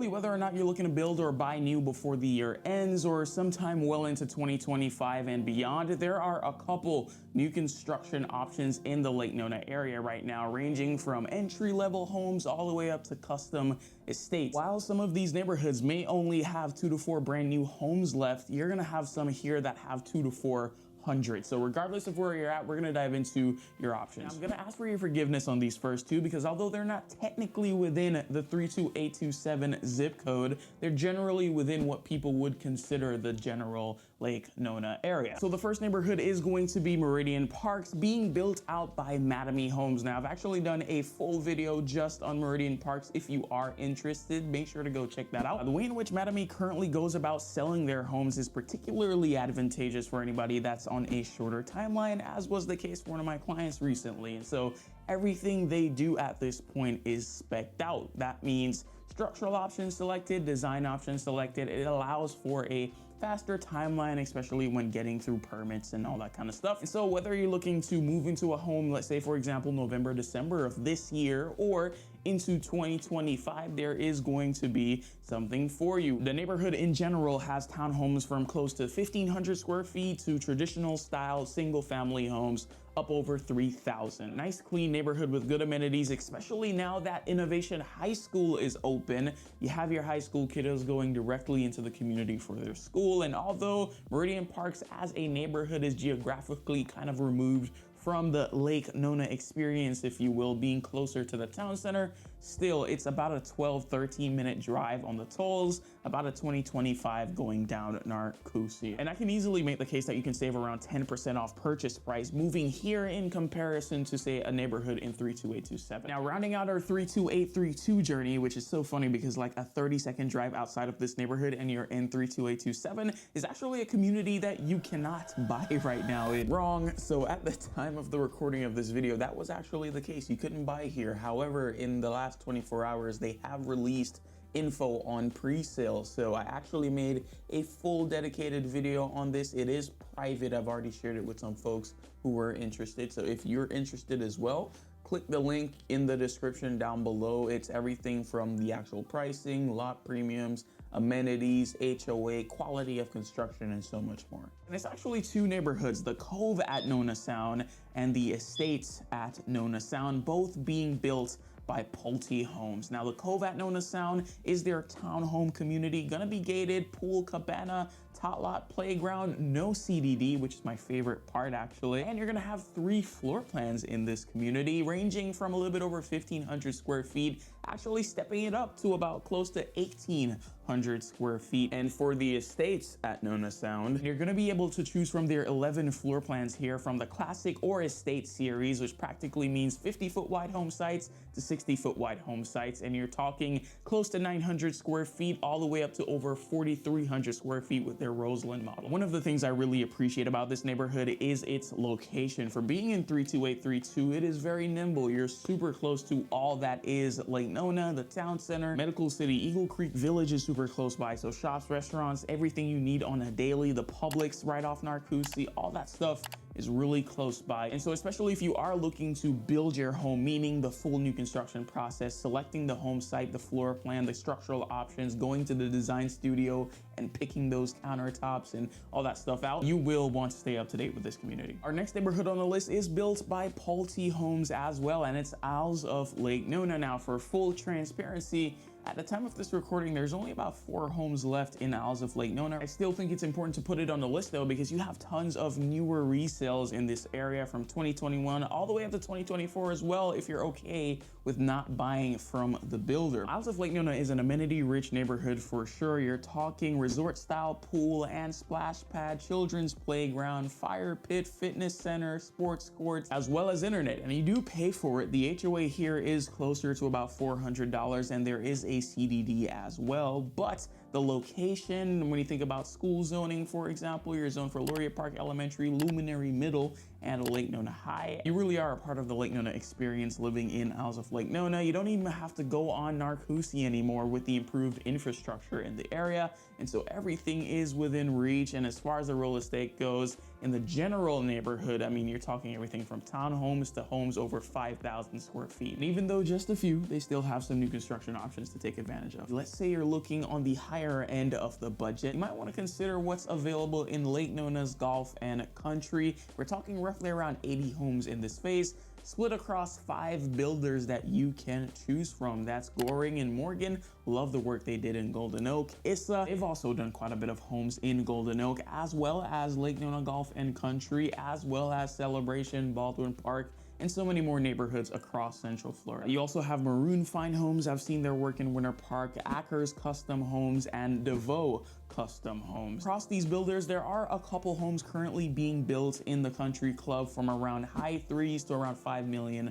really, whether or not you're looking to build or buy new before the year ends or sometime well into 2025 and beyond, there are a couple new construction options in the Lake Nona area right now, ranging from entry-level homes all the way up to custom estates. While some of these neighborhoods may only have 2 to 4 brand new homes left, you're gonna have some here that have 2 to 400. So regardless of where you're at, we're gonna dive into your options. Now, I'm gonna ask for your forgiveness on these first two because although they're not technically within the 32827 zip code, they're generally within what people would consider the general Lake Nona area. So the first neighborhood is going to be Meridian Parks, being built out by Mattamy Homes. Now, I've actually done a full video just on Meridian Parks. If you are interested, make sure to go check that out. The way in which Mattamy currently goes about selling their homes is particularly advantageous for anybody that's on a shorter timeline, as was the case for one of my clients recently. And so everything they do at this point is spec'd out. That means structural options selected, design options selected. It allows for a faster timeline, especially when getting through permits and all that kind of stuff. And so whether you're looking to move into a home, let's say for example, November, December of this year, or into 2025, there is going to be something for you. The neighborhood in general has townhomes from close to 1,500 square feet to traditional style single family homes up over 3,000. Nice clean neighborhood with good amenities, especially now that Innovation High School is open. You have your high school kiddos going directly into the community for their school. And although Meridian Parks as a neighborhood is geographically kind of removed from the Lake Nona experience, if you will, being closer to the town center, still it's about a 12-13 minute drive on the tolls, about a 20-25 going down Narcoossee. And I can easily make the case that you can save around 10% off purchase price moving here in comparison to say a neighborhood in 32827. Now, rounding out our 32832 journey, which is so funny because like a 30-second drive outside of this neighborhood and you're in 32827, is actually a community that you cannot buy right now. It's wrong. So at the time of the recording of this video, that was actually the case. You couldn't buy here. However, in the last 24 hours, they have released info on pre-sale. So I actually made a full dedicated video on this. It is private. I've already shared it with some folks who were interested. So if you're interested as well, click the link in the description down below. It's everything from the actual pricing, lot premiums, amenities, HOA, quality of construction, and so much more. And it's actually two neighborhoods, the Cove at Nona Sound and the Estates at Nona Sound, both being built by Pulte Homes. Now, the Cove at Nona Sound is their townhome community, gonna be gated, pool, cabana, tot lot, playground, no CDD, which is my favorite part actually. And you're gonna have 3 floor plans in this community, ranging from a little bit over 1,500 square feet, actually stepping it up to about close to 1,800 square feet. And for the Estates at Nona Sound, you're gonna be able to choose from their 11 floor plans here from the Classic or Estate series, which practically means 50-foot wide home sites to 60-foot wide home sites. And you're talking close to 900 square feet all the way up to over 4,300 square feet with their Roseland model. One of the things I really appreciate about this neighborhood is its location. For being in 32832, it is very nimble. You're super close to all that is Lake Nona, the town center, Medical City, Eagle Creek Village is super close by. So shops, restaurants, everything you need on a daily, the Publix right off Narcoossee, all that stuff is really close by. And so especially if you are looking to build your home, meaning the full new construction process, selecting the home site, the floor plan, the structural options, going to the design studio and picking those countertops and all that stuff out, you will want to stay up to date with this community. Our next neighborhood on the list is built by Pulte Homes as well, and it's Isles of Lake Nona. Now, for full transparency, at the time of this recording, there's only about 4 homes left in Isles of Lake Nona. I still think it's important to put it on the list though, because you have tons of newer resales in this area from 2021 all the way up to 2024 as well, if you're okay with not buying from the builder. Isles of Lake Nona is an amenity-rich neighborhood for sure. You're talking resort-style pool and splash pad, children's playground, fire pit, fitness center, sports courts, as well as internet. And you do pay for it. The HOA here is closer to about $400, and there is a CDD as well, but the location, when you think about school zoning, for example, you're zoned for Laureate Park Elementary, Luminary Middle, and Lake Nona High. You really are a part of the Lake Nona experience living in Isles of Lake Nona. You don't even have to go on Narcoossee anymore with the improved infrastructure in the area, and so everything is within reach. And as far as the real estate goes, in the general neighborhood, I mean, you're talking everything from townhomes to homes over 5,000 square feet. And even though just a few, they still have some new construction options to take advantage of. Let's say you're looking on the higher end of the budget, you might want to consider what's available in Lake Nona's Golf and Country. We're talking roughly around 80 homes in this phase, split across 5 builders that you can choose from. That's Goring and Morgan. Love the work they did in Golden Oak. Issa, they've also done quite a bit of homes in Golden Oak, as well as Lake Nona Golf and Country, as well as Celebration, Baldwin Park, and so many more neighborhoods across Central Florida. You also have Maroon Fine Homes. I've seen their work in Winter Park, Acres Custom Homes, and DeVoe Custom Homes. Across these builders, there are a couple homes currently being built in the Country Club from around high 3s to around $5 million.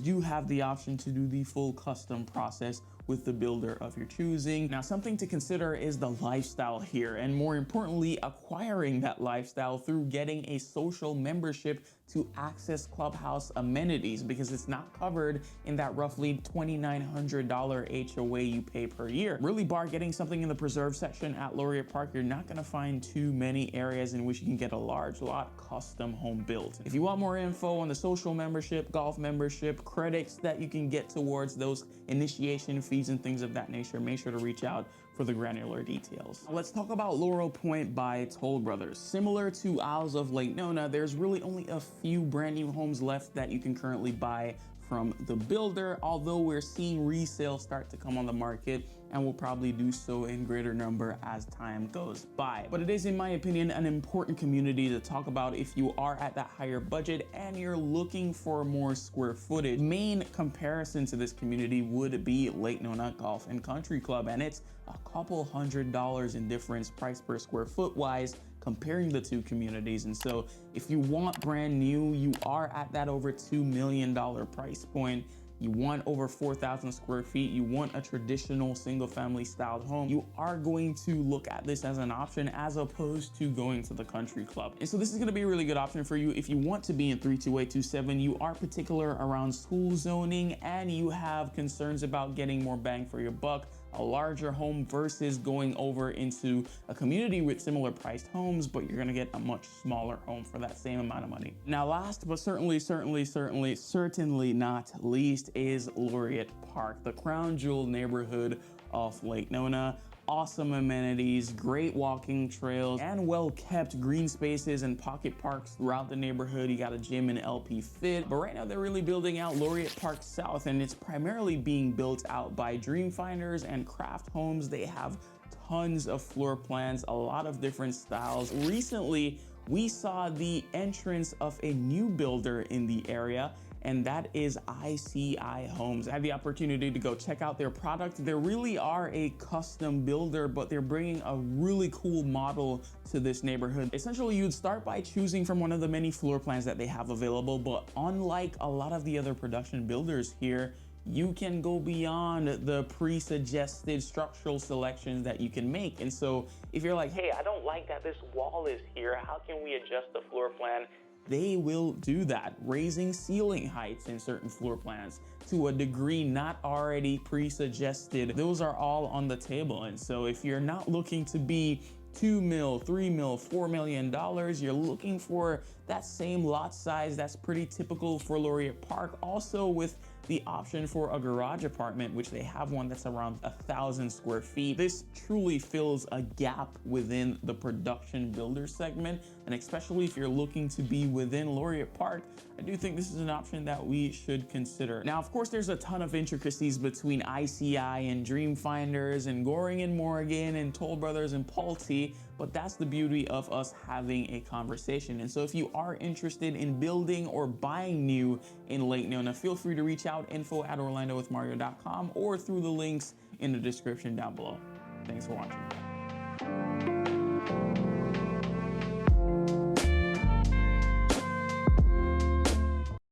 You have the option to do the full custom process with the builder of your choosing. Now, something to consider is the lifestyle here, and more importantly, acquiring that lifestyle through getting a social membership to access clubhouse amenities, because it's not covered in that roughly $2,900 HOA you pay per year. Really, bar getting something in the preserve section at Laureate Park, you're not gonna find too many areas in which you can get a large lot custom home built. If you want more info on the social membership, golf membership, credits that you can get towards those initiation fees and things of that nature, make sure to reach out for the granular details. Let's talk about Laurel Pointe by Toll Brothers. Similar to Isles of Lake Nona, there's really only a few brand new homes left that you can currently buy from the builder, although we're seeing resale start to come on the market, and will probably do so in greater number as time goes by. But it is, in my opinion, an important community to talk about if you are at that higher budget and you're looking for more square footage. Main comparison to this community would be Lake Nona Golf and Country Club, and it's a couple $100 in difference price per square foot wise comparing the two communities. And so if you want brand new, you are at that over $2 million price point. You want over 4,000 square feet, you want a traditional single family styled home, you are going to look at this as an option as opposed to going to the Country Club. And so this is gonna be a really good option for you if you want to be in 32827, you are particular around school zoning, and you have concerns about getting more bang for your buck, a larger home versus going over into a community with similar priced homes, but you're gonna get a much smaller home for that same amount of money. Now, last but certainly not least is Laureate Park, the crown jewel neighborhood of Lake Nona. Awesome amenities, great walking trails, and well-kept green spaces and pocket parks throughout the neighborhood. You got a gym and LP Fit, but right now they're really building out Laureate Park South, and it's primarily being built out by Dreamfinders and Craft Homes. They have tons of floor plans, a lot of different styles. Recently, we saw the entrance of a new builder in the area, and that is ICI Homes. I had the opportunity to go check out their product. They really are a custom builder, but they're bringing a really cool model to this neighborhood. Essentially, you'd start by choosing from one of the many floor plans that they have available, but unlike a lot of the other production builders here, you can go beyond the pre-suggested structural selections that you can make. And so if you're like, hey, I don't like that this wall is here, how can we adjust the floor plan? They will do that, raising ceiling heights in certain floor plans to a degree not already pre-suggested. Those are all on the table. And so if you're not looking to be $2 mil, $3 mil, $4 million, you're looking for that same lot size that's pretty typical for Laureate Park, also with the option for a garage apartment, which they have one that's around 1,000 square feet. This truly fills a gap within the production builder segment, and especially if you're looking to be within Laureate Park, I do think this is an option that we should consider. Now, of course, there's a ton of intricacies between ICI and Dreamfinders and Goring and Morgan and Toll Brothers and Pulte, but that's the beauty of us having a conversation. And so if you are interested in building or buying new in Lake Nona, feel free to reach out, info@orlandowithmario.com, or through the links in the description down below. Thanks for watching.